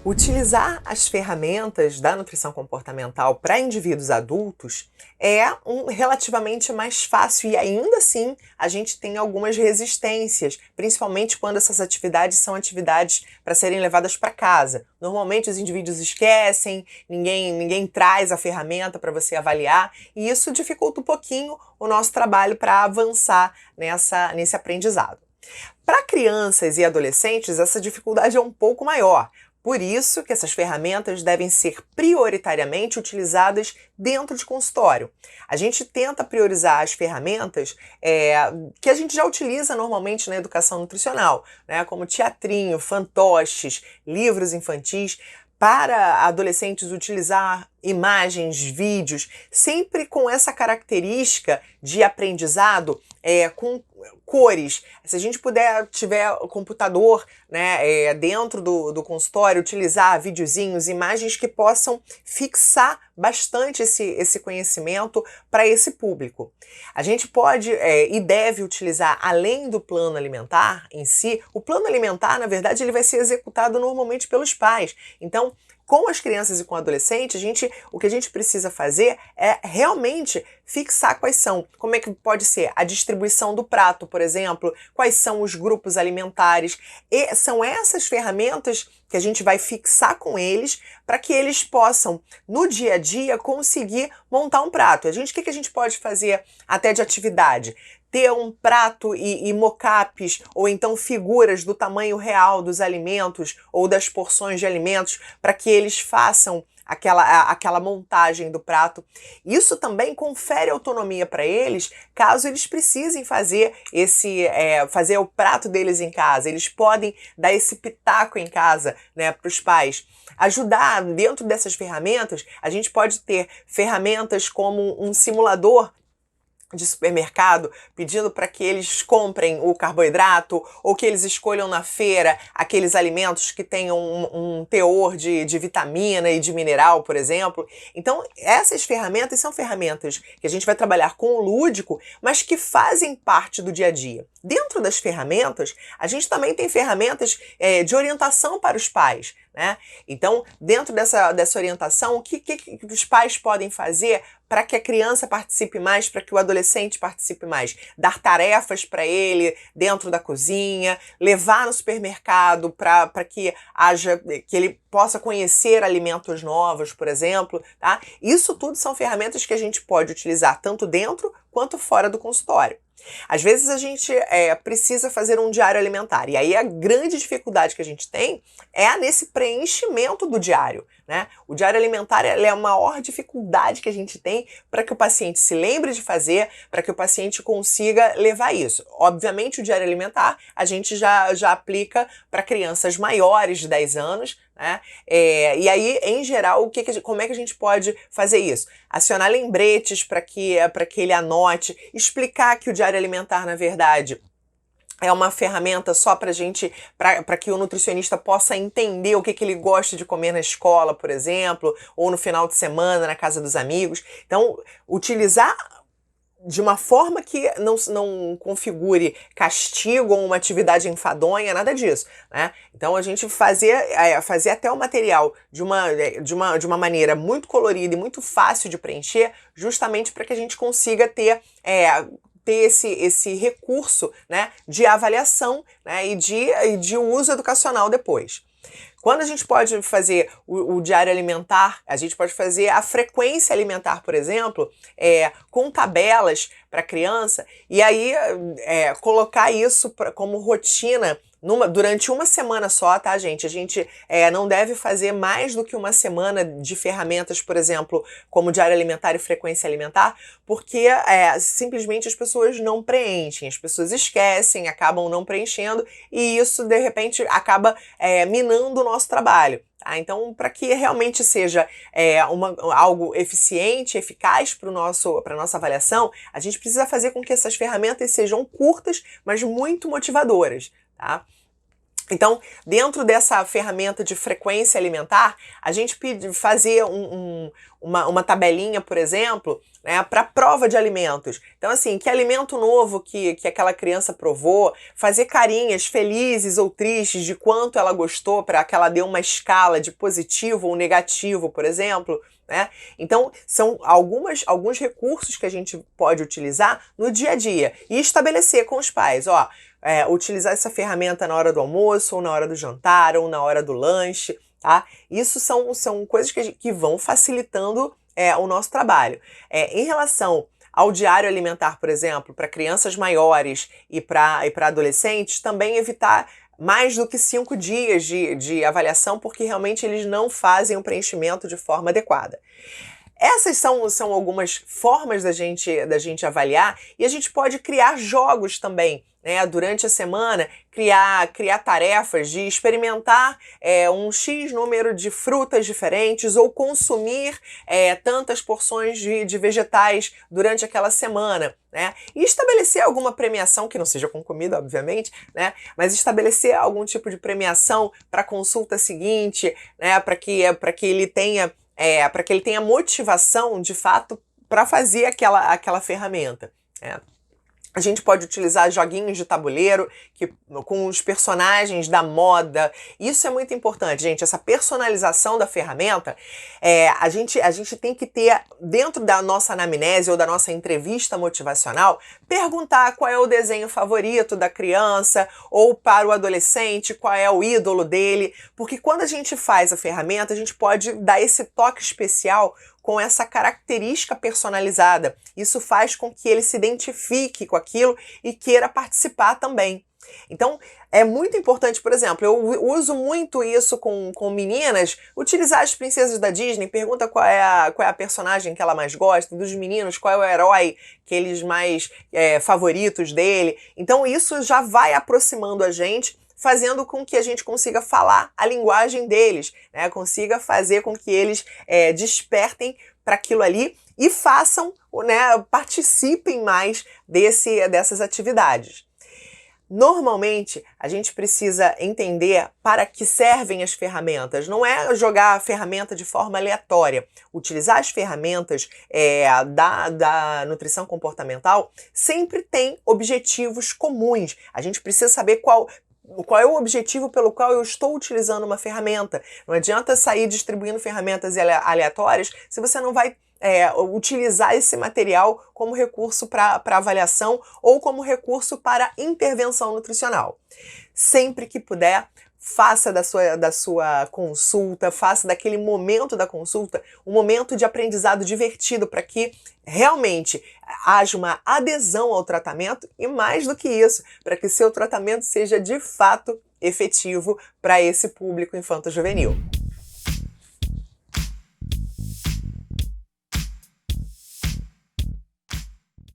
Utilizar as ferramentas da nutrição comportamental para indivíduos adultos é relativamente mais fácil e ainda assim a gente tem algumas resistências, principalmente quando essas atividades são atividades para serem levadas para casa. Normalmente os indivíduos esquecem, ninguém traz a ferramenta para você avaliar e isso dificulta um pouquinho o nosso trabalho para avançar nesse aprendizado. Para crianças e adolescentes, essa dificuldade é um pouco maior. Por isso que essas ferramentas devem ser prioritariamente utilizadas dentro de consultório. A gente tenta priorizar as ferramentas que a gente já utiliza normalmente na educação nutricional, né, como teatrinho, fantoches, livros infantis, para adolescentes utilizar imagens, vídeos, sempre com essa característica de aprendizado com cores. Se a gente tiver o computador, né, dentro do consultório, utilizar videozinhos, imagens que possam fixar bastante esse conhecimento para esse público. A gente pode e deve utilizar, além do plano alimentar em si, o plano alimentar, na verdade, ele vai ser executado normalmente pelos pais. Então, com as crianças e com adolescentes, o que a gente precisa fazer é realmente fixar como é que pode ser a distribuição do prato, por exemplo, quais são os grupos alimentares. E são essas ferramentas que a gente vai fixar com eles para que eles possam, no dia a dia, conseguir montar um prato. O que a gente pode fazer até de atividade? Ter um prato e mockups, ou então figuras do tamanho real dos alimentos ou das porções de alimentos, para que eles façam aquela montagem do prato. Isso também confere autonomia para eles, caso eles precisem fazer fazer o prato deles em casa. Eles podem dar esse pitaco em casa, né, para os pais. Ajudar dentro dessas ferramentas, a gente pode ter ferramentas como um simulador de supermercado, pedindo para que eles comprem o carboidrato ou que eles escolham na feira aqueles alimentos que tenham um teor de vitamina e de mineral, por exemplo. Então, essas ferramentas são ferramentas que a gente vai trabalhar com o lúdico, mas que fazem parte do dia a dia. Dentro das ferramentas, a gente também tem ferramentas de orientação para os pais, né? Então, dentro dessa orientação, o que os pais podem fazer para que a criança participe mais, para que o adolescente participe mais? Dar tarefas para ele dentro da cozinha, levar no supermercado para que ele possa conhecer alimentos novos, por exemplo, tá? Isso tudo são ferramentas que a gente pode utilizar tanto dentro quanto fora do consultório. Às vezes a gente precisa fazer um diário alimentar, e aí a grande dificuldade que a gente tem é nesse preenchimento do diário, né? O diário alimentar é a maior dificuldade que a gente tem para que o paciente se lembre de fazer, para que o paciente consiga levar isso. Obviamente o diário alimentar a gente já aplica para crianças maiores de 10 anos, né? E aí, em geral, como é que a gente pode fazer isso? Acionar lembretes para que ele anote, explicar que o diário alimentar, na verdade, é uma ferramenta só para que o nutricionista possa entender o que ele gosta de comer na escola, por exemplo, ou no final de semana na casa dos amigos. Então, utilizar de uma forma que não configure castigo ou uma atividade enfadonha, nada disso, né? Então a gente fazer até o material de uma maneira muito colorida e muito fácil de preencher, justamente para que a gente consiga ter esse recurso, né, de avaliação, né, e de uso educacional depois. Quando a gente pode fazer o diário alimentar, a gente pode fazer a frequência alimentar, por exemplo, com tabelas para a criança, e aí colocar isso como rotina durante uma semana só, tá, gente? A gente não deve fazer mais do que uma semana de ferramentas, por exemplo, como diário alimentar e frequência alimentar, porque simplesmente as pessoas não preenchem, as pessoas esquecem, acabam não preenchendo, e isso, de repente, acaba minando o nosso trabalho. Tá? Então, para que realmente seja algo eficiente, eficaz para a nossa avaliação, a gente precisa fazer com que essas ferramentas sejam curtas, mas muito motivadoras. Tá? Então, dentro dessa ferramenta de frequência alimentar, a gente fazer uma tabelinha, por exemplo, né, para prova de alimentos. Então, assim, que alimento novo que aquela criança provou, fazer carinhas felizes ou tristes de quanto ela gostou, para que ela dê uma escala de positivo ou negativo, por exemplo. Né? Então, são alguns recursos que a gente pode utilizar no dia a dia e estabelecer com os pais, ó, utilizar essa ferramenta na hora do almoço, ou na hora do jantar, ou na hora do lanche, tá? Isso são coisas que vão facilitando o nosso trabalho. Em relação ao diário alimentar, por exemplo, para crianças maiores e para adolescentes, também evitar mais do que 5 dias de avaliação, porque realmente eles não fazem o preenchimento de forma adequada. Essas são algumas formas da gente avaliar, e a gente pode criar jogos também, né? Durante a semana, criar tarefas de experimentar um X número de frutas diferentes ou consumir tantas porções de vegetais durante aquela semana. Né? E estabelecer alguma premiação, que não seja com comida, obviamente, né? Mas estabelecer algum tipo de premiação para a consulta seguinte, né? Para que ele tenha motivação, de fato, para fazer aquela ferramenta. A gente pode utilizar joguinhos de tabuleiro com os personagens da moda. Isso é muito importante, gente. Essa personalização da ferramenta, a gente tem que ter, dentro da nossa anamnese ou da nossa entrevista motivacional, perguntar qual é o desenho favorito da criança, ou para o adolescente, qual é o ídolo dele. Porque quando a gente faz a ferramenta, a gente pode dar esse toque especial com essa característica personalizada. Isso faz com que ele se identifique com aquilo e queira participar também. Então, é muito importante, por exemplo, eu uso muito isso com meninas, utilizar as princesas da Disney, pergunta qual é a personagem que ela mais gosta, dos meninos, qual é o herói que eles mais favoritos dele. Então, isso já vai aproximando a gente, fazendo com que a gente consiga falar a linguagem deles, né? Consiga fazer com que eles despertem para aquilo ali e façam, né, participem mais dessas atividades. Normalmente, a gente precisa entender para que servem as ferramentas. Não é jogar a ferramenta de forma aleatória. Utilizar as ferramentas da nutrição comportamental sempre tem objetivos comuns. A gente precisa saber qual é o objetivo pelo qual eu estou utilizando uma ferramenta. Não adianta sair distribuindo ferramentas aleatórias se você não vai utilizar esse material como recurso para avaliação ou como recurso para intervenção nutricional. Sempre que puder, faça da sua consulta, faça daquele momento da consulta um momento de aprendizado divertido, para que realmente haja uma adesão ao tratamento e, mais do que isso, para que seu tratamento seja de fato efetivo para esse público infanto-juvenil.